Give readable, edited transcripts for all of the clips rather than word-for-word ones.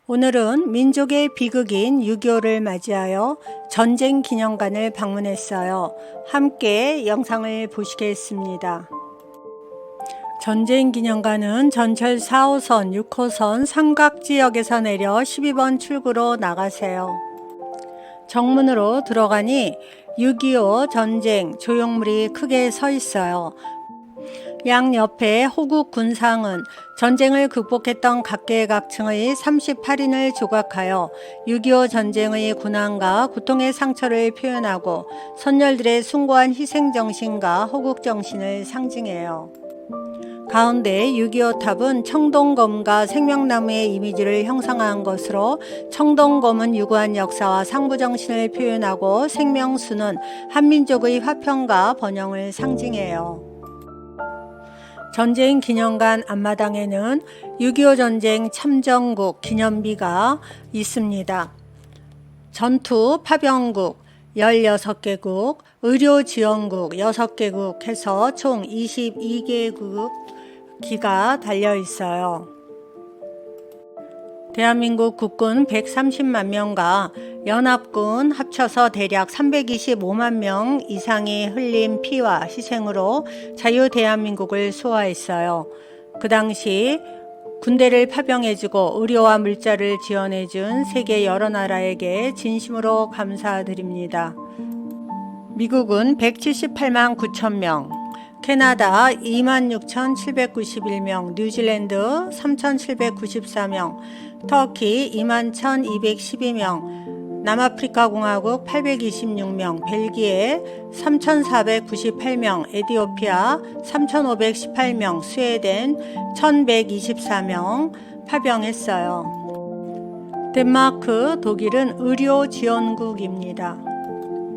오늘은 민족의 비극인 6.25를 맞이하여 전쟁기념관을 방문했어요. 함께 영상을 보시겠습니다. 전쟁기념관은 전철 4호선, 6호선 삼각지역에서 내려 12번 출구로 나가세요. 정문으로 들어가니 6.25 전쟁 조형물이 크게 서 있어요. 양옆에 호국 군상은 전쟁을 극복했던 각계각층의 38인을 조각하여 6.25 전쟁의 고난과 고통의 상처를 표현하고 선열들의 숭고한 희생정신과 호국정신을 상징해요. 가운데 6.25 탑은 청동검과 생명나무의 이미지를 형상화한 것으로 청동검은 유구한 역사와 상부정신을 표현하고 생명수는 한민족의 화평과 번영을 상징해요. 전쟁 기념관 앞마당에는 6.25 전쟁 참전국 기념비가 있습니다. 전투 파병국 16개국, 의료지원국 6개국 해서 총 22개국 기가 달려 있어요. 대한민국 국군 130만 명과 연합군 합쳐서 대략 325만 명 이상이 흘린 피와 희생으로 자유 대한민국을 수호했어요. 그 당시 군대를 파병해주고 의료와 물자를 지원해준 세계 여러 나라에게 진심으로 감사드립니다. 미국은 178만 9천 명, 캐나다 26,791명, 뉴질랜드 3,794명, 터키 21,212명, 남아프리카 공화국 826명, 벨기에 3,498명, 에티오피아 3,518명, 스웨덴 1,124명 파병했어요. 덴마크, 독일은 의료 지원국입니다.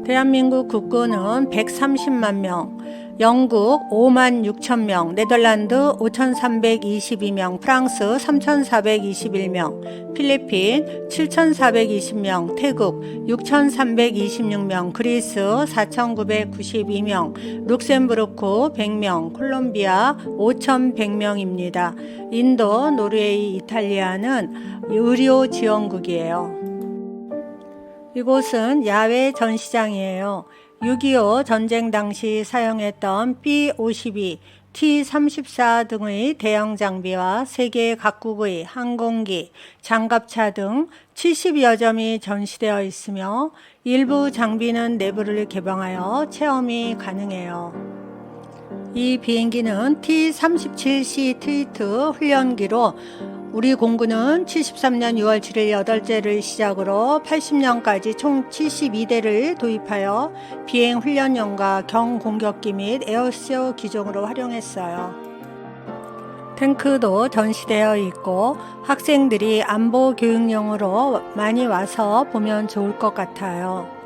대한민국 국군은 130만 명, 영국 5만 6천 명, 네덜란드 5,322명, 프랑스 3,421명, 필리핀 7,420명, 태국 6,326명, 그리스 4,992명, 룩셈부르크 100명, 콜롬비아 5,100명입니다. 인도, 노르웨이, 이탈리아는 의료 지원국이에요. 이곳은 야외 전시장이에요. 6.25 전쟁 당시 사용했던 B-52, T-34 등의 대형 장비와 세계 각국의 항공기, 장갑차 등 70여 점이 전시되어 있으며 일부 장비는 내부를 개방하여 체험이 가능해요. 이 비행기는 T-37C 트위트 훈련기로 우리 공군은 73년 6월 7일 8대를 시작으로 80년까지 총 72대를 도입하여 비행 훈련용과 경공격기 및 에어쇼 기종으로 활용했어요. 탱크도 전시되어 있고 학생들이 안보 교육용으로 많이 와서 보면 좋을 것 같아요.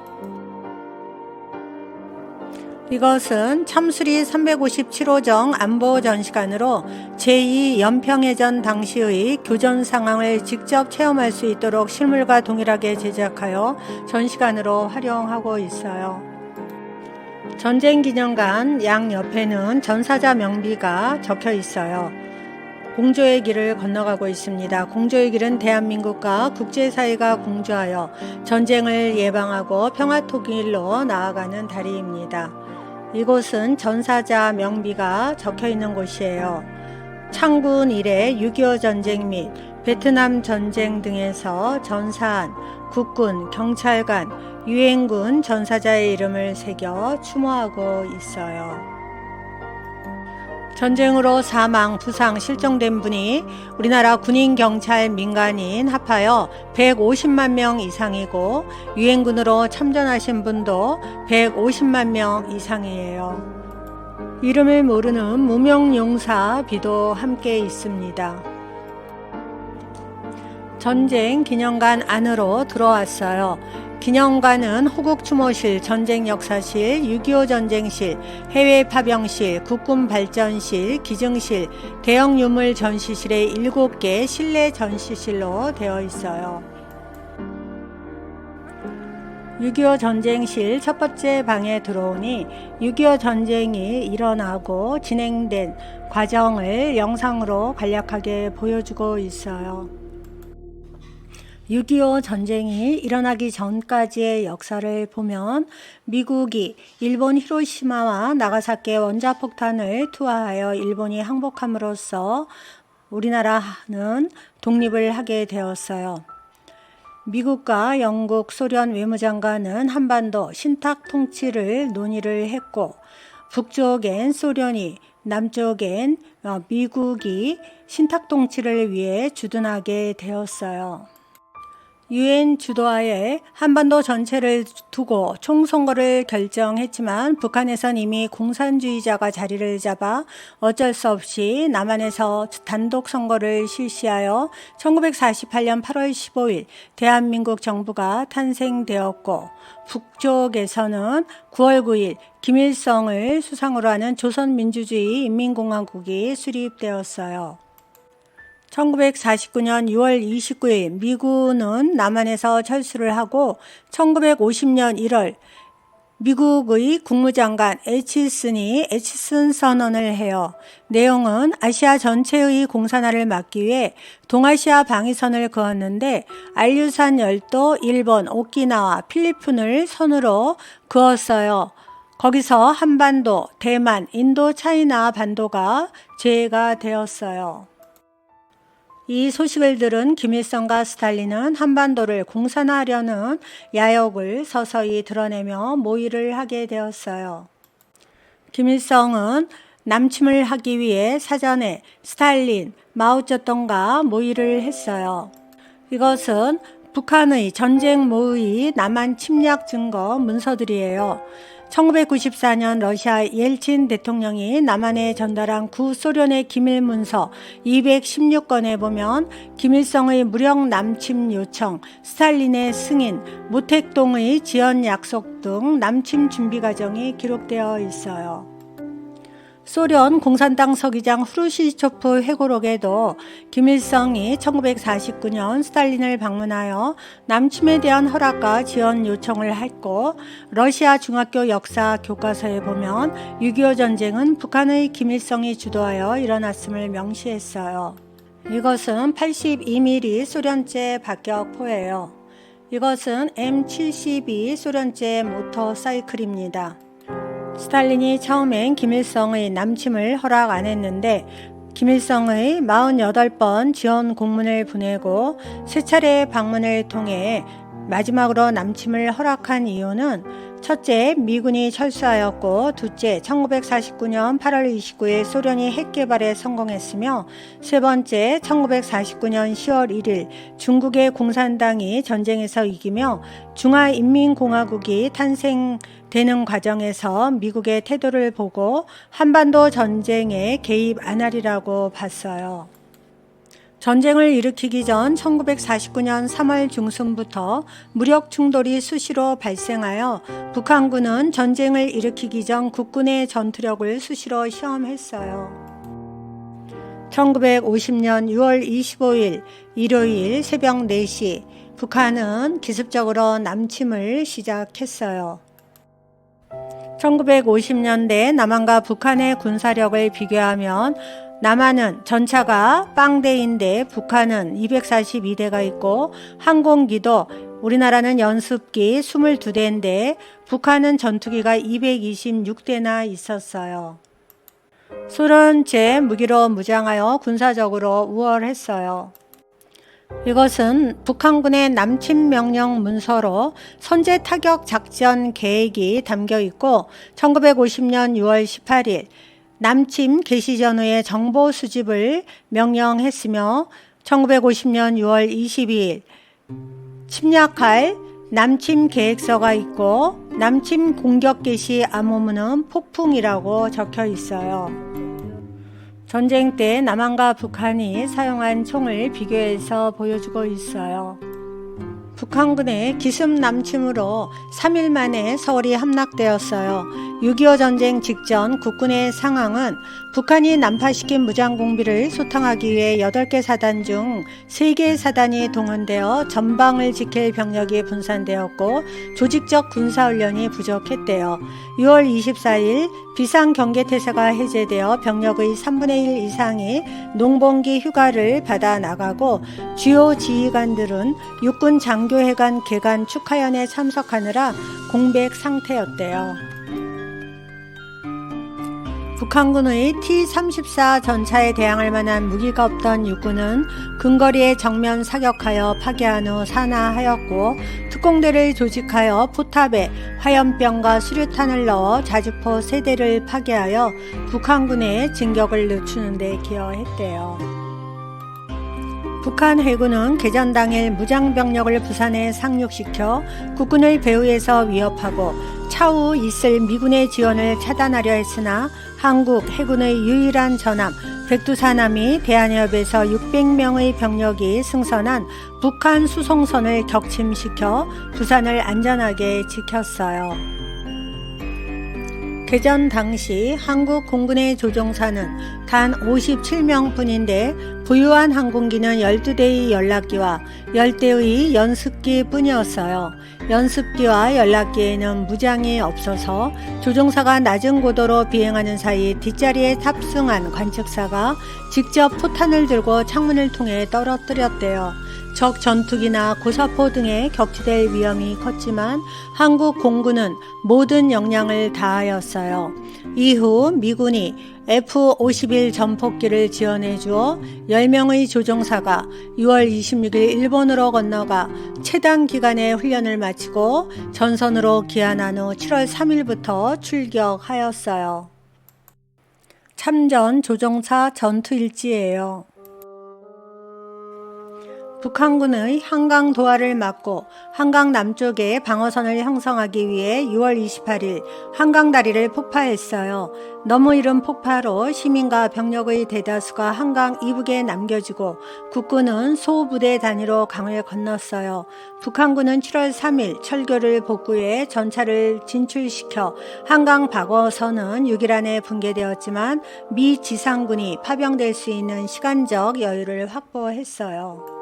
이것은 참수리 357호정 안보전시관으로 제2연평해전 당시의 교전 상황을 직접 체험할 수 있도록 실물과 동일하게 제작하여 전시관으로 활용하고 있어요. 전쟁기념관 양옆에는 전사자 명비가 적혀 있어요. 공조의 길을 건너가고 있습니다. 공조의 길은 대한민국과 국제사회가 공조하여 전쟁을 예방하고 평화통일로 나아가는 다리입니다. 이곳은 전사자 명비가 적혀 있는 곳이에요. 창군 이래 6.25 전쟁 및 베트남 전쟁 등에서 전사한 국군, 경찰관, 유엔군 전사자의 이름을 새겨 추모하고 있어요. 전쟁으로 사망, 부상, 실종된 분이 우리나라 군인, 경찰, 민간인 합하여 150만 명 이상이고 유엔군으로 참전하신 분도 150만 명 이상이에요. 이름을 모르는 무명용사 비도 함께 있습니다. 전쟁 기념관 안으로 들어왔어요. 기념관은 호국추모실, 전쟁역사실, 6.25 전쟁실, 해외 파병실, 국군발전실, 기증실, 대형 유물 전시실의 7개 실내 전시실로 되어 있어요. 6.25 전쟁실 첫 번째 방에 들어오니 6.25 전쟁이 일어나고 진행된 과정을 영상으로 간략하게 보여주고 있어요. 6.25 전쟁이 일어나기 전까지의 역사를 보면 미국이 일본 히로시마와 나가사키의 원자폭탄을 투하하여 일본이 항복함으로써 우리나라는 독립을 하게 되었어요. 미국과 영국, 소련 외무장관은 한반도 신탁 통치를 논의를 했고 북쪽엔 소련이, 남쪽엔 미국이 신탁 통치를 위해 주둔하게 되었어요. 유엔 주도하에 한반도 전체를 두고 총선거를 결정했지만 북한에선 이미 공산주의자가 자리를 잡아 어쩔 수 없이 남한에서 단독 선거를 실시하여 1948년 8월 15일 대한민국 정부가 탄생되었고 북쪽에서는 9월 9일 김일성을 수상으로 하는 조선민주주의 인민공화국이 수립되었어요. 1949년 6월 29일 미군은 남한에서 철수를 하고 1950년 1월 미국의 국무장관 애치슨 선언을 해요. 내용은 아시아 전체의 공산화를 막기 위해 동아시아 방위선을 그었는데 알류산 열도, 일본, 오키나와, 필리핀을 선으로 그었어요. 거기서 한반도, 대만, 인도, 차이나 반도가 제외가 되었어요. 이 소식을 들은 김일성과 스탈린은 한반도를 공산화하려는 야욕을 서서히 드러내며 모의를 하게 되었어요. 김일성은 남침을 하기 위해 사전에 스탈린, 마오쩌둥과 모의를 했어요. 이것은 북한의 전쟁 모의 남한 침략 증거 문서들이에요. 1994년 러시아 옐친 대통령이 남한에 전달한 구소련의 기밀 문서 216건에 보면 김일성의 무력 남침 요청, 스탈린의 승인, 모택동의 지원 약속 등 남침 준비 과정이 기록되어 있어요. 소련 공산당 서기장 후르시초프 회고록에도 김일성이 1949년 스탈린을 방문하여 남침에 대한 허락과 지원 요청을 했고 러시아 중학교 역사 교과서에 보면 6.25 전쟁은 북한의 김일성이 주도하여 일어났음을 명시했어요. 이것은 82mm 소련제 박격포예요. 이것은 M72 소련제 모터사이클입니다. 스탈린이 처음엔 김일성의 남침을 허락 안 했는데 김일성의 48번 지원 공문을 보내고 3차례 방문을 통해 마지막으로 남침을 허락한 이유는 첫째, 미군이 철수하였고 둘째, 1949년 8월 29일 소련이 핵 개발에 성공했으며 세 번째, 1949년 10월 1일 중국의 공산당이 전쟁에서 이기며 중화인민공화국이 탄생되는 과정에서 미국의 태도를 보고 한반도 전쟁에 개입 안 하리라고 봤어요. 전쟁을 일으키기 전 1949년 3월 중순부터 무력 충돌이 수시로 발생하여 북한군은 전쟁을 일으키기 전 국군의 전투력을 수시로 시험했어요. 1950년 6월 25일 일요일 새벽 4시 북한은 기습적으로 남침을 시작했어요. 1950년대 남한과 북한의 군사력을 비교하면 남한은 전차가 빵대인데 북한은 242대가 있고 항공기도 우리나라는 연습기 22대인데 북한은 전투기가 226대나 있었어요. 소련제 무기로 무장하여 군사적으로 우월했어요. 이것은 북한군의 남침 명령 문서로 선제 타격 작전 계획이 담겨 있고 1950년 6월 18일 남침 개시 전후의 정보 수집을 명령했으며 1950년 6월 22일 침략할 남침 계획서가 있고 남침 공격 개시 암호문은 폭풍이라고 적혀 있어요. 전쟁 때 남한과 북한이 사용한 총을 비교해서 보여주고 있어요. 북한군의 기습 남침으로 3일 만에 서울이 함락되었어요. 6.25 전쟁 직전 국군의 상황은 북한이 난파시킨 무장공비를 소탕하기 위해 8개 사단 중 3개의 사단이 동원되어 전방을 지킬 병력이 분산되었고 조직적 군사훈련이 부족했대요. 6월 24일 비상경계태세가 해제되어 병력의 3분의 1 이상이 농번기 휴가를 받아 나가고 주요 지휘관들은 육군 장교회관 개관 축하연에 참석하느라 공백 상태였대요. 북한군의 T-34 전차에 대항할 만한 무기가 없던 육군은 근거리에 정면 사격하여 파괴한 후 산화하였고 특공대를 조직하여 포탑에 화염병과 수류탄을 넣어 자주포 3대를 파괴하여 북한군의 진격을 늦추는 데 기여했대요. 북한 해군은 개전 당일 무장병력을 부산에 상륙시켜 국군을 배후에서 위협하고 차후 있을 미군의 지원을 차단하려 했으나 한국 해군의 유일한 전함 백두산함이 대한해협에서 600명의 병력이 승선한 북한 수송선을 격침시켜 부산을 안전하게 지켰어요. 개전 당시 한국 공군의 조종사는 단 57명 뿐인데 보유한 항공기는 12대의 연락기와 10대의 연습기 뿐이었어요. 연습기와 연락기에는 무장이 없어서 조종사가 낮은 고도로 비행하는 사이 뒷자리에 탑승한 관측사가 직접 포탄을 들고 창문을 통해 떨어뜨렸대요. 적 전투기나 고사포 등에 격추될 위험이 컸지만 한국 공군은 모든 역량을 다하였어요. 이후 미군이 F-51 전폭기를 지원해 주어 10명의 조종사가 6월 26일 일본으로 건너가 최단 기간의 훈련을 마치고 전선으로 귀환한 후 7월 3일부터 출격하였어요. 참전 조종사 전투일지예요. 북한군의 한강 도하를 막고 한강 남쪽에 방어선을 형성하기 위해 6월 28일 한강다리를 폭파했어요. 너무 이른 폭파로 시민과 병력의 대다수가 한강 이북에 남겨지고 국군은 소부대 단위로 강을 건넜어요. 북한군은 7월 3일 철교를 복구해 전차를 진출시켜 한강 방어선은 6일 안에 붕괴되었지만 미 지상군이 파병될 수 있는 시간적 여유를 확보했어요.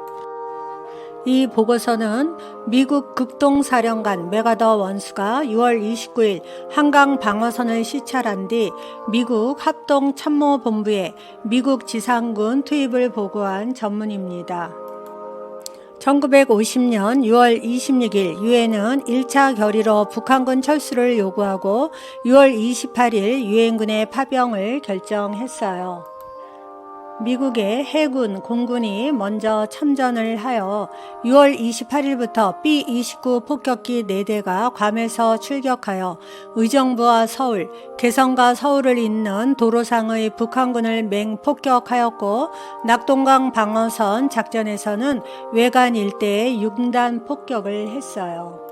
이 보고서는 미국 극동사령관 메가더 원수가 6월 29일 한강 방어선을 시찰한 뒤 미국 합동참모본부에 미국 지상군 투입을 보고한 전문입니다. 1950년 6월 26일 유엔은 1차 결의로 북한군 철수를 요구하고 6월 28일 유엔군의 파병을 결정했어요. 미국의 해군, 공군이 먼저 참전을 하여 6월 28일부터 B-29 폭격기 4대가 괌에서 출격하여 의정부와 서울, 개성과 서울을 잇는 도로상의 북한군을 맹폭격하였고 낙동강 방어선 작전에서는 외관 일대에 6단 폭격을 했어요.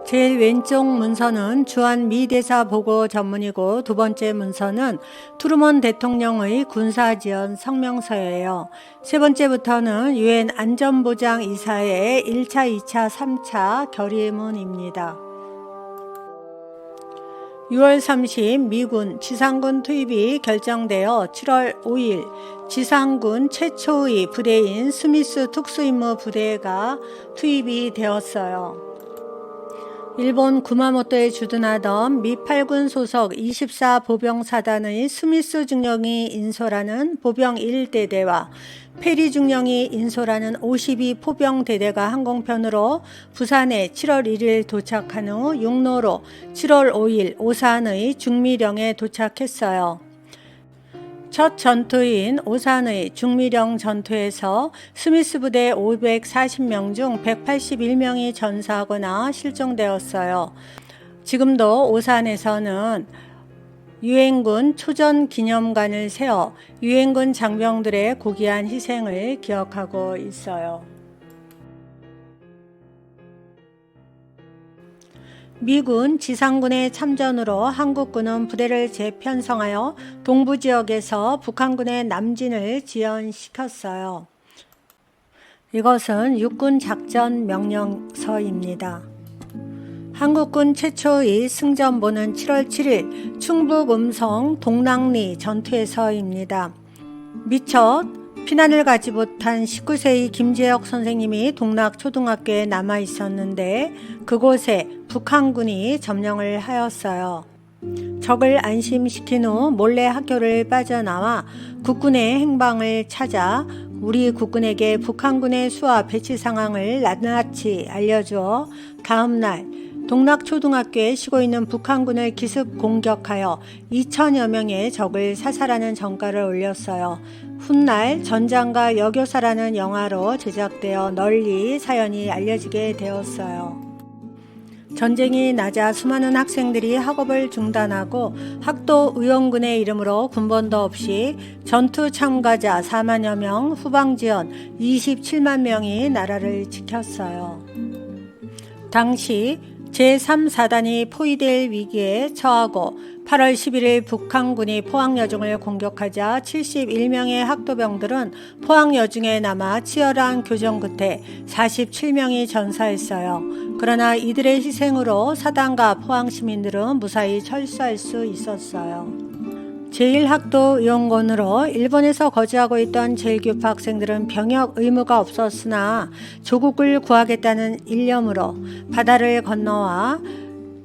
제일 왼쪽 문서는 주한 미 대사 보고 전문이고 두 번째 문서는 트루먼 대통령의 군사지원 성명서예요. 세 번째부터는 유엔 안전보장 이사회의 1차, 2차, 3차 결의문입니다. 6월 30일 미군 지상군 투입이 결정되어 7월 5일 지상군 최초의 부대인 스미스 특수임무 부대가 투입이 되었어요. 일본 구마모토에 주둔하던 미 8군 소속 24 보병사단의 스미스 중령이 인솔하는 보병 1대대와 페리 중령이 인솔하는 52 포병대대가 항공편으로 부산에 7월 1일 도착한 후 육로로 7월 5일 오산의 중미령에 도착했어요. 첫 전투인 오산의 중미령 전투에서 스미스 부대 540명 중 181명이 전사하거나 실종되었어요. 지금도 오산에서는 유엔군 초전 기념관을 세워 유엔군 장병들의 고귀한 희생을 기억하고 있어요. 미군 지상군의 참전으로 한국군은 부대를 재편성하여 동부지역에서 북한군의 남진을 지연시켰어요. 이것은 육군 작전 명령서입니다. 한국군 최초의 승전보는 7월 7일 충북 음성 동랑리 전투에서입니다. 미처 피난을 가지 못한 19세의 김재혁 선생님이 동락초등학교에 남아 있었는데 그곳에 북한군이 점령을 하였어요. 적을 안심시킨 후 몰래 학교를 빠져나와 국군의 행방을 찾아 우리 국군에게 북한군의 수와 배치 상황을 낱낱이 알려주어 다음날 동락초등학교에 쉬고 있는 북한군을 기습 공격하여 2천여 명의 적을 사살하는 전가를 올렸어요. 훗날 전장과 여교사라는 영화로 제작되어 널리 사연이 알려지게 되었어요. 전쟁이 나자 수많은 학생들이 학업을 중단하고 학도의원군의 이름으로 군번도 없이 전투 참가자 4만여 명, 후방지원 27만 명이 나라를 지켰어요. 당시 제3사단이 포위될 위기에 처하고 8월 11일 북한군이 포항여중을 공격하자 71명의 학도병들은 포항여중에 남아 치열한 교전 끝에 47명이 전사했어요. 그러나 이들의 희생으로 사단과 포항 시민들은 무사히 철수할 수 있었어요. 제1학도의원군으로 일본에서 거주하고 있던 제1교파 학생들은 병역 의무가 없었으나 조국을 구하겠다는 일념으로 바다를 건너와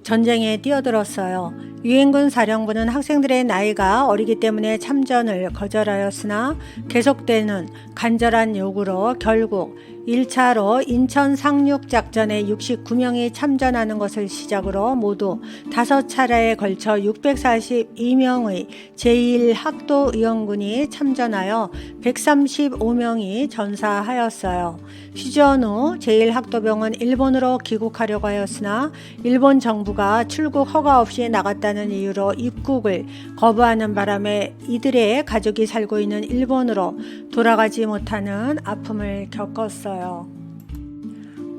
전쟁에 뛰어들었어요. 유엔군 사령부는 학생들의 나이가 어리기 때문에 참전을 거절하였으나 계속되는 간절한 요구로 결국 1차로 인천 상륙작전에 69명이 참전하는 것을 시작으로 모두 5차례에 걸쳐 642명의 제1학도의원군이 참전하여 135명이 전사하였어요. 휴전 후 제1학도병은 일본으로 귀국하려고 하였으나 일본 정부가 출국 허가 없이 나갔다는 이유로 입국을 거부하는 바람에 이들의 가족이 살고 있는 일본으로 돌아가지 못하는 아픔을 겪었어요.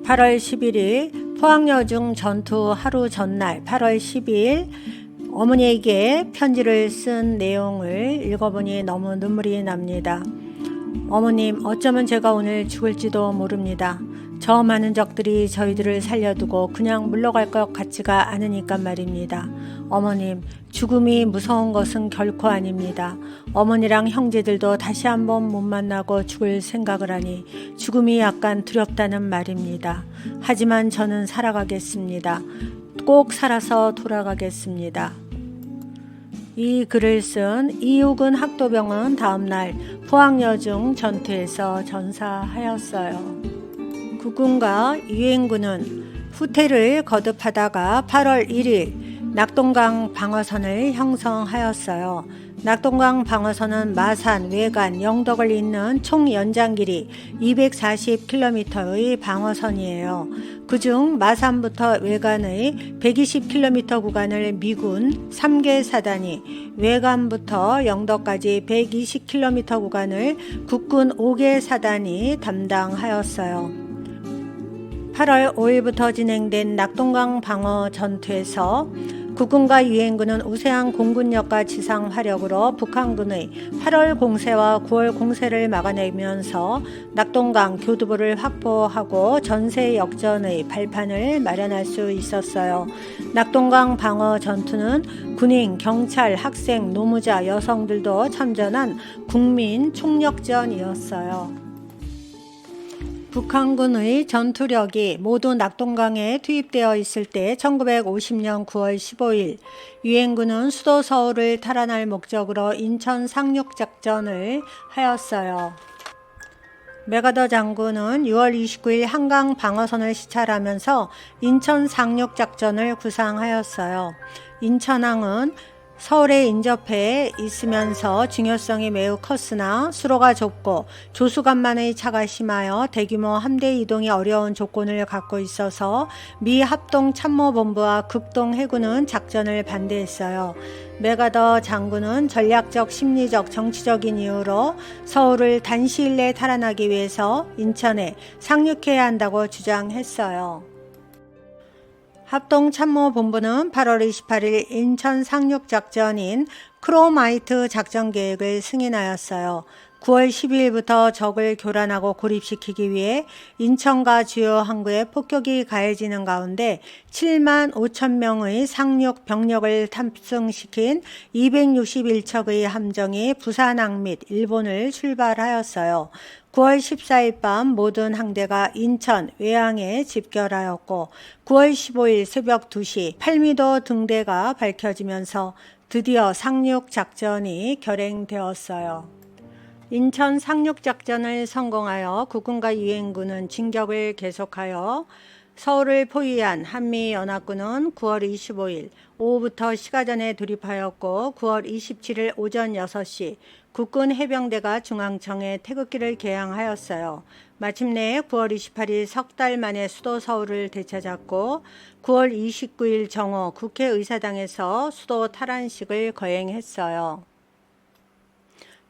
8월 11일 포항여중 전투 하루 전날 8월 12일 어머니에게 편지를 쓴 내용을 읽어보니 너무 눈물이 납니다. 어머님, 어쩌면 제가 오늘 죽을지도 모릅니다. 저 많은 적들이 저희들을 살려두고 그냥 물러갈 것 같지가 않으니까 말입니다. 어머님, 죽음이 무서운 것은 결코 아닙니다. 어머니랑 형제들도 다시 한번 못 만나고 죽을 생각을 하니 죽음이 약간 두렵다는 말입니다. 하지만 저는 살아가겠습니다. 꼭 살아서 돌아가겠습니다. 이 글을 쓴 이욱은 학도병은 다음날 포항여중 전투에서 전사하였어요. 국군과 유엔군은 후퇴를 거듭하다가 8월 1일 낙동강 방어선을 형성하였어요. 낙동강 방어선은 마산, 외관, 영덕을 잇는 총 연장 길이 240km의 방어선이에요. 그중 마산부터 외관의 120km 구간을 미군 3개 사단이, 외관부터 영덕까지 120km 구간을 국군 5개 사단이 담당하였어요. 8월 5일부터 진행된 낙동강 방어 전투에서 국군과 유엔군은 우세한 공군력과 지상 화력으로 북한군의 8월 공세와 9월 공세를 막아내면서 낙동강 교두보를 확보하고 전세 역전의 발판을 마련할 수 있었어요. 낙동강 방어 전투는 군인, 경찰, 학생, 노무자, 여성들도 참전한 국민 총력전이었어요. 북한군의 전투력이 모두 낙동강에 투입되어 있을 때 1950년 9월 15일 유엔군은 수도 서울을 탈환할 목적으로 인천 상륙작전을 하였어요. 맥아더 장군은 6월 29일 한강 방어선을 시찰하면서 인천 상륙작전을 구상하였어요. 인천항은 서울에 인접해 있으면서 중요성이 매우 컸으나 수로가 좁고 조수간만의 차가 심하여 대규모 함대 이동이 어려운 조건을 갖고 있어서 미 합동참모본부와 극동해군은 작전을 반대했어요. 맥아더 장군은 전략적, 심리적, 정치적인 이유로 서울을 단시일 내에 탈환하기 위해서 인천에 상륙해야 한다고 주장했어요. 합동참모본부는 8월 28일 인천 상륙작전인 크로마이트 작전 계획을 승인하였어요. 9월 12일부터 적을 교란하고 고립시키기 위해 인천과 주요 항구에 폭격이 가해지는 가운데 7만 5천 명의 상륙 병력을 탑승시킨 261척의 함정이 부산항 및 일본을 출발하였어요. 9월 14일 밤 모든 항대가 인천 외항에 집결하였고 9월 15일 새벽 2시 8m 등대가 밝혀지면서 드디어 상륙작전이 결행되었어요. 인천 상륙작전을 성공하여 국군과 유엔군은 진격을 계속하여 서울을 포위한 한미연합군은 9월 25일 오후부터 시가전에 돌입하였고 9월 27일 오전 6시 국군 해병대가 중앙청에 태극기를 개항하였어요. 마침내 9월 28일 석 달 만에 수도 서울을 되찾았고 9월 29일 정오 국회의사당에서 수도 탈환식을 거행했어요.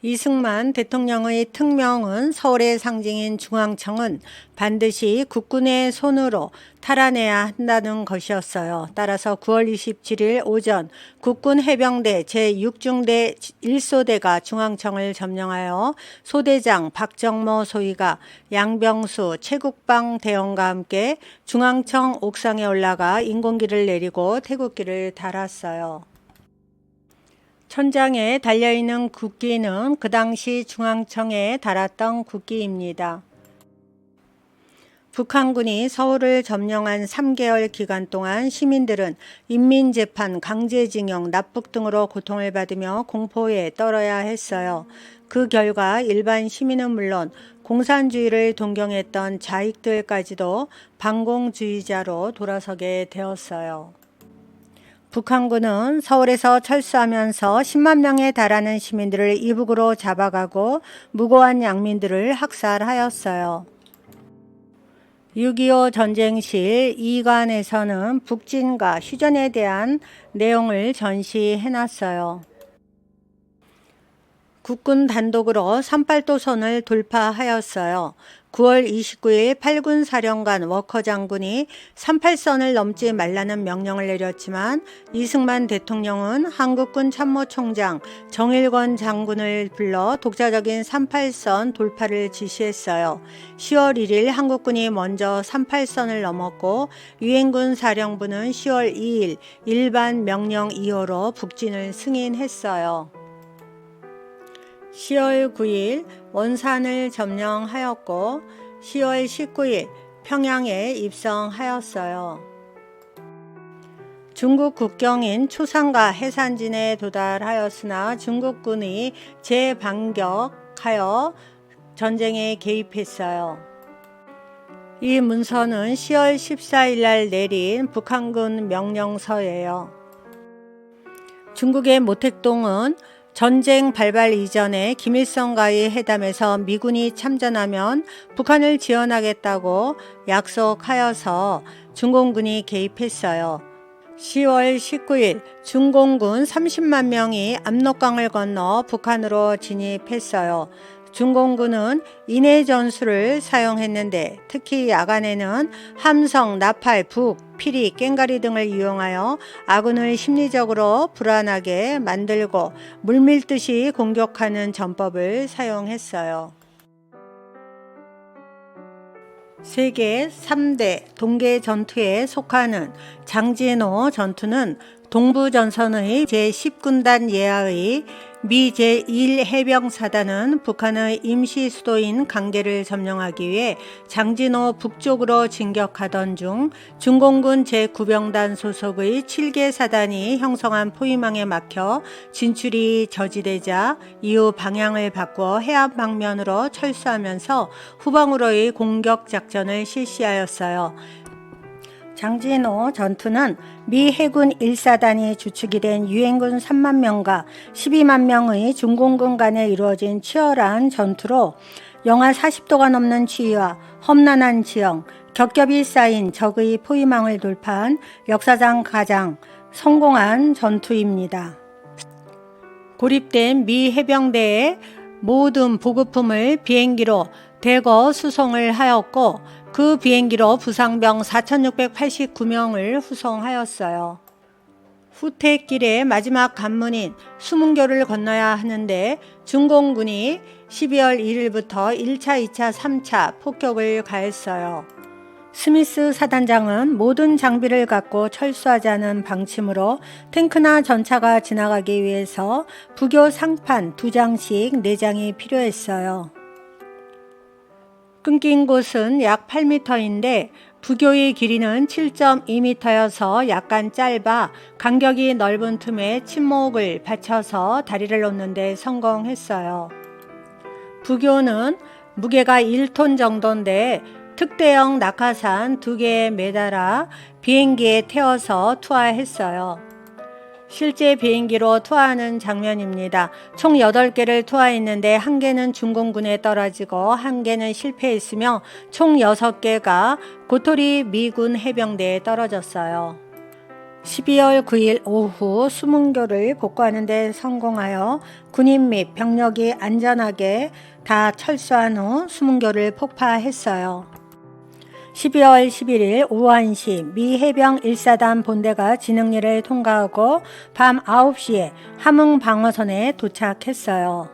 이승만 대통령의 특명은 서울의 상징인 중앙청은 반드시 국군의 손으로 탈환해야 한다는 것이었어요. 따라서 9월 27일 오전 국군 해병대 제6중대 1소대가 중앙청을 점령하여 소대장 박정모 소위가 양병수 최국방 대원과 함께 중앙청 옥상에 올라가 인공기를 내리고 태극기를 달았어요. 천장에 달려있는 국기는 그 당시 중앙청에 달았던 국기입니다. 북한군이 서울을 점령한 3개월 기간 동안 시민들은 인민재판, 강제징용, 납북 등으로 고통을 받으며 공포에 떨어야 했어요. 그 결과 일반 시민은 물론 공산주의를 동경했던 자익들까지도 반공주의자로 돌아서게 되었어요. 북한군은 서울에서 철수하면서 10만 명에 달하는 시민들을 이북으로 잡아가고 무고한 양민들을 학살하였어요. 6.25 전쟁실 2관에서는 북진과 휴전에 대한 내용을 전시해놨어요. 국군 단독으로 38도선을 돌파하였어요. 9월 29일 8군 사령관 워커 장군이 38선을 넘지 말라는 명령을 내렸지만 이승만 대통령은 한국군 참모총장 정일권 장군을 불러 독자적인 38선 돌파를 지시했어요. 10월 1일 한국군이 먼저 38선을 넘었고 유엔군 사령부는 10월 2일 일반 명령 2호로 북진을 승인했어요. 10월 9일 원산을 점령하였고 10월 19일 평양에 입성하였어요. 중국 국경인 초산과 해산진에 도달하였으나 중국군이 재반격하여 전쟁에 개입했어요. 이 문서는 10월 14일 날 내린 북한군 명령서예요. 중국의 모택동은 전쟁 발발 이전에 김일성과의 회담에서 미군이 참전하면 북한을 지원하겠다고 약속하여서 중공군이 개입했어요. 10월 19일 중공군 30만 명이 압록강을 건너 북한으로 진입했어요. 중공군은 인해 전술을 사용했는데 특히 야간에는 함성, 나팔, 북, 피리, 꽹가리 등을 이용하여 아군을 심리적으로 불안하게 만들고 물밀듯이 공격하는 전법을 사용했어요. 세계 3대 동계 전투에 속하는 장진호 전투는 동부전선의 제10군단 예하의 미 제1해병사단은 북한의 임시 수도인 강계를 점령하기 위해 장진호 북쪽으로 진격하던 중 중공군 제9병단 소속의 7개 사단이 형성한 포위망에 막혀 진출이 저지되자 이후 방향을 바꾸어 해안 방면으로 철수하면서 후방으로의 공격 작전을 실시하였어요. 장진호 전투는 미 해군 1사단이 주축이 된 유엔군 3만 명과 12만 명의 중공군 간에 이루어진 치열한 전투로 영하 40도가 넘는 추위와 험난한 지형, 겹겹이 쌓인 적의 포위망을 돌파한 역사상 가장 성공한 전투입니다. 고립된 미 해병대의 모든 보급품을 비행기로 대거 수송을 하였고 그 비행기로 부상병 4,689명을 후송하였어요. 후퇴길의 마지막 관문인 수문교를 건너야 하는데 중공군이 12월 1일부터 1차, 2차, 3차 폭격을 가했어요. 스미스 사단장은 모든 장비를 갖고 철수하자는 방침으로 탱크나 전차가 지나가기 위해서 부교 상판 2장씩 4장이 필요했어요. 끊긴 곳은 약 8m인데 부교의 길이는 7.2m여서 약간 짧아 간격이 넓은 틈에 침목을 받쳐서 다리를 놓는 데 성공했어요. 부교는 무게가 1톤 정도인데 특대형 낙하산 2개에 매달아 비행기에 태워서 투하했어요. 실제 비행기로 투하하는 장면입니다. 총 8개를 투하했는데 1개는 중공군에 떨어지고 1개는 실패했으며 총 6개가 고토리 미군 해병대에 떨어졌어요. 12월 9일 오후 수문교를 복구하는 데 성공하여 군인 및 병력이 안전하게 다 철수한 후 수문교를 폭파했어요. 12월 11일 오후 1시 미 해병 1사단 본대가 진흥리를 통과하고 밤 9시에 함흥 방어선에 도착했어요.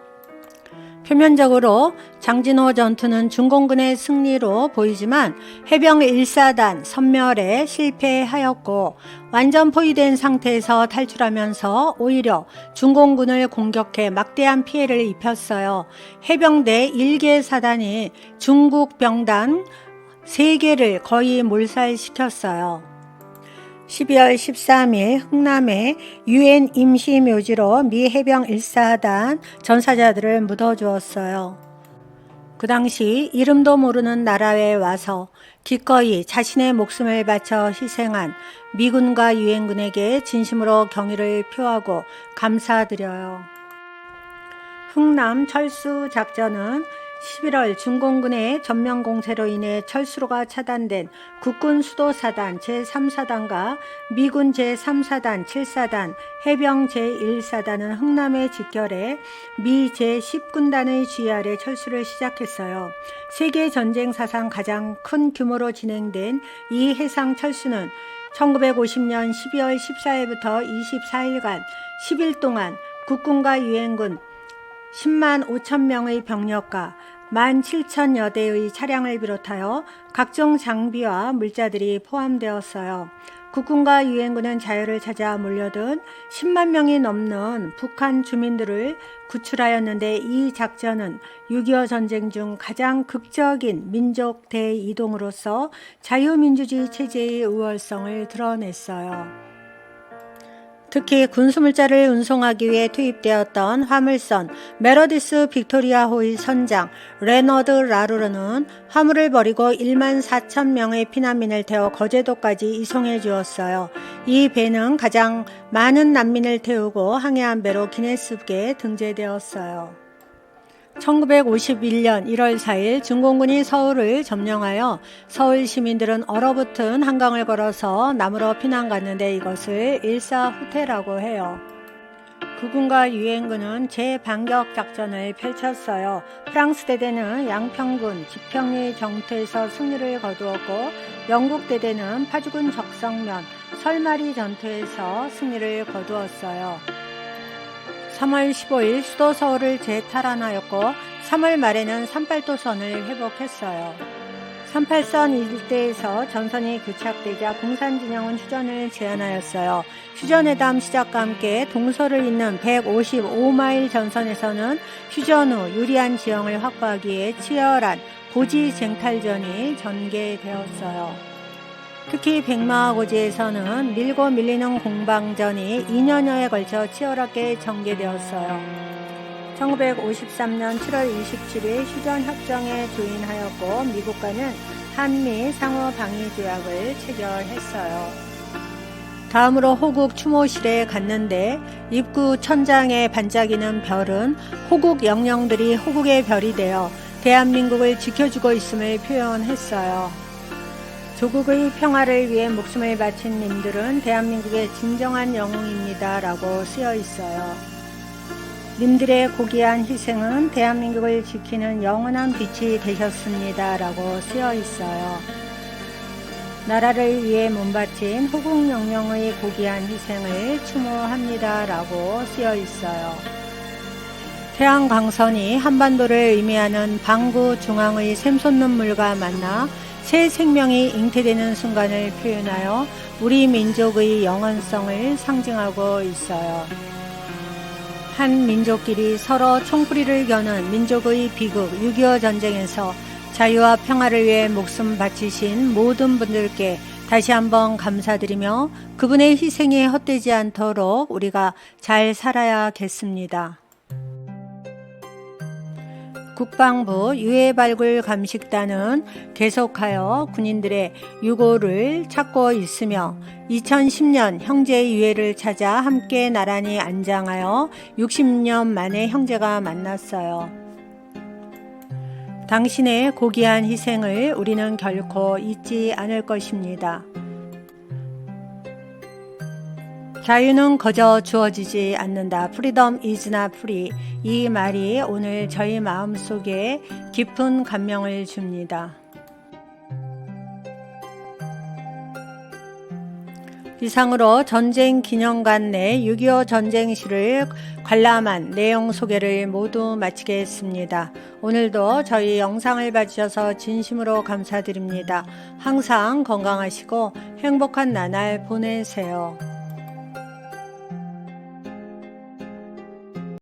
표면적으로 장진호 전투는 중공군의 승리로 보이지만 해병 1사단 섬멸에 실패하였고 완전 포위된 상태에서 탈출하면서 오히려 중공군을 공격해 막대한 피해를 입혔어요. 해병대 1개 사단이 중국 병단 3개를 거의 몰살시켰어요. 12월 13일 흥남의 UN 임시묘지로 미 해병 1사단 전사자들을 묻어주었어요. 그 당시 이름도 모르는 나라에 와서 기꺼이 자신의 목숨을 바쳐 희생한 미군과 유엔군에게 진심으로 경의를 표하고 감사드려요. 흥남 철수 작전은 11월 중공군의 전면공세로 인해 철수로가 차단된 국군 수도사단 제3사단과 미군 제3사단 7사단, 해병 제1사단은 흥남에 직결해 미 제10군단의 지휘 아래 철수를 시작했어요. 세계 전쟁 사상 가장 큰 규모로 진행된 이 해상 철수는 1950년 12월 14일부터 24일간 10일 동안 국군과 유엔군 10만 5천 명의 병력과 17,000여 대의 차량을 비롯하여 각종 장비와 물자들이 포함되었어요. 국군과 유엔군은 자유를 찾아 몰려든 10만 명이 넘는 북한 주민들을 구출하였는데 이 작전은 6.25 전쟁 중 가장 극적인 민족 대이동으로서 자유민주주의 체제의 우월성을 드러냈어요. 특히 군수물자를 운송하기 위해 투입되었던 화물선 메러디스 빅토리아호의 선장 레너드 라루르는 화물을 버리고 1만 4천 명의 피난민을 태워 거제도까지 이송해 주었어요. 이 배는 가장 많은 난민을 태우고 항해한 배로 기네스북에 등재되었어요. 1951년 1월 4일 중공군이 서울을 점령하여 서울 시민들은 얼어붙은 한강을 걸어서 남으로 피난 갔는데 이것을 일사후퇴라고 해요. 국군과 유엔군은 재반격 작전을 펼쳤어요. 프랑스 대대는 양평군 지평리 정투에서 승리를 거두었고 영국 대대는 파주군 적성면 설마리 전투에서 승리를 거두었어요. 3월 15일 수도 서울을 재탈환하였고 3월 말에는 38도선을 회복했어요. 38선 일대에서 전선이 교착되자 공산진영은 휴전을 제안하였어요. 휴전회담 시작과 함께 동서를 잇는 155마일 전선에서는 휴전 후 유리한 지형을 확보하기 위해 치열한 고지쟁탈전이 전개되었어요. 특히 백마고지에서는 밀고 밀리는 공방전이 2년여에 걸쳐 치열하게 전개되었어요. 1953년 7월 27일 휴전협정에 조인하였고 미국과는 한미 상호방위조약을 체결했어요. 다음으로 호국 추모실에 갔는데 입구 천장에 반짝이는 별은 호국 영령들이 호국의 별이 되어 대한민국을 지켜주고 있음을 표현했어요. 조국의 평화를 위해 목숨을 바친 님들은 대한민국의 진정한 영웅입니다 라고 쓰여 있어요. 님들의 고귀한 희생은 대한민국을 지키는 영원한 빛이 되셨습니다 라고 쓰여 있어요. 나라를 위해 몸바친 호국영령의 고귀한 희생을 추모합니다 라고 쓰여 있어요. 태양광선이 한반도를 의미하는 방구 중앙의 샘솟는 물과 만나 새 생명이 잉태되는 순간을 표현하여 우리 민족의 영원성을 상징하고 있어요. 한 민족끼리 서로 총뿌리를 겨눈 민족의 비극 6.25 전쟁에서 자유와 평화를 위해 목숨 바치신 모든 분들께 다시 한번 감사드리며 그분의 희생이 헛되지 않도록 우리가 잘 살아야겠습니다. 국방부 유해발굴 감식단은 계속하여 군인들의 유고를 찾고 있으며 2010년 형제 유해를 찾아 함께 나란히 안장하여 60년 만에 형제가 만났어요. 당신의 고귀한 희생을 우리는 결코 잊지 않을 것입니다. 자유는 거저 주어지지 않는다. Freedom is not free. 이 말이 오늘 저희 마음속에 깊은 감명을 줍니다. 이상으로 전쟁기념관 내 6.25 전쟁시를 관람한 내용 소개를 모두 마치겠습니다. 오늘도 저희 영상을 봐주셔서 진심으로 감사드립니다. 항상 건강하시고 행복한 나날 보내세요.